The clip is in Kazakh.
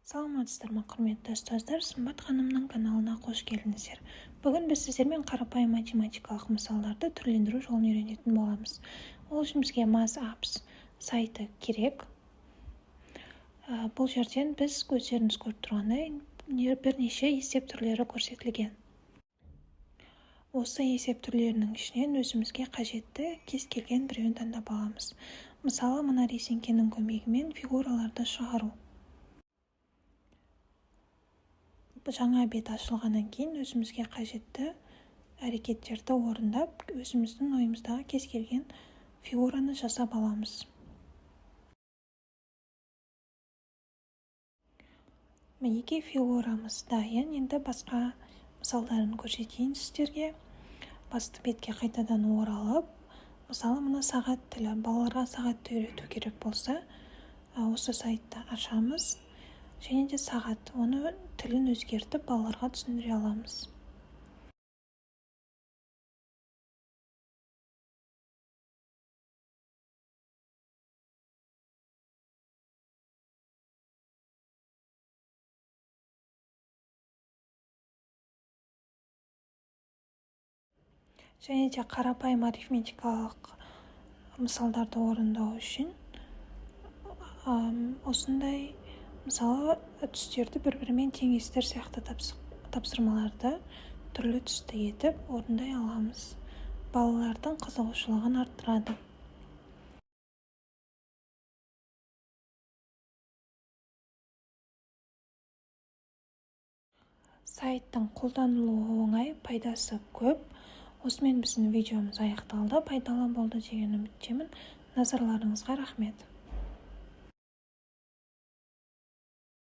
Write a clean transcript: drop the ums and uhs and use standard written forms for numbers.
Саламатсыздар ма, құрметті ұстаздар, Сымбат ханымның каналына қош келдіңіздер. Бүгін біз сіздермен қарапайым математикалық мысалдарды түрлендіру жолын үйренетін боламыз. Ол үшін бізге MathApps сайты керек. Бұл жерден біз өздеріңіз көріп тұрғандай бірнеше есеп түрлері көрсетілген. Осы есеп түрлерінің ішінен өзімізге қажетті кез келген біреуін таңдап аламыз. Мысалы, мына резеңкенің көмегімен фигураларды шығару. Жаңа бет ашылғаннан кейін өзімізге қажетті әрекеттерді орындап, өзіміздің ойымыздағы кез келген фигураны жасап аламыз. Мінеки фигурамыз дайын. Енді басқа мысалдарын көрсетейін сіздерге. Басты бетке қайтадан оралып, мысалы, мына сағат тілі. Балаларға сағатты үйрету керек болса, осы сайтты ашамыз. Және де сағат, оны тілін өзгертіп балаларға түсіндіре аламыз. Және де қарапайым арифметикалық мысалдарды орындау үшін осындай, мысалы, түстерді бір-бірімен теңестір сияқты тапсырмаларды түрлі түсті етіп орындай аламыз. Балалардың қызығушылығын арттырады. Сайттың қолданылуы оңай, пайдасы көп. Осымен біздің видеомыз аяқталды. Пайдалы болды деген үміттемін. Назарларыңызға рахмет.